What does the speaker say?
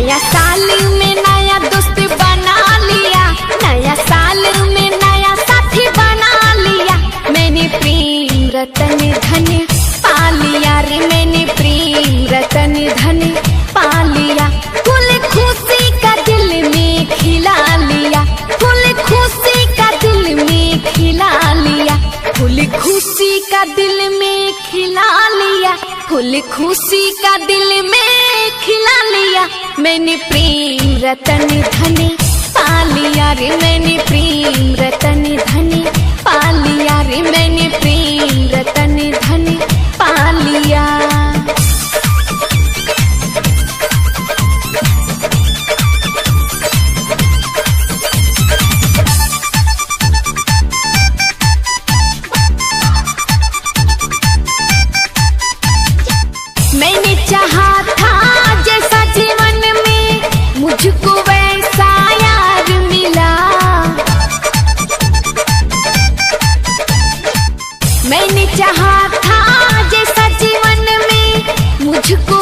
नया साल में नया दोस्त बना लिया, नया साल में नया साथी बना लिया। मैंने प्रेम रतन धन पा लिया रे, मैंने प्रेम रतन धन पा लिया। फूल खुशी का दिल में खिला लिया, फूल खुशी का दिल में खिला लिया, फूल खुशी का दिल में खिला लिया, फूल खुशी का दिल में खिला लिया। मैंने प्रेम रतन धन पा लिया रे, मैंने प्रेम रतन धन पा लिया रे, मैंने प्रेम रतन धन पा लिया। मैंने चाहा था जैसा जीवन में मुझको वैसा यार मिला, मैंने चाहा था जैसा जीवन में मुझको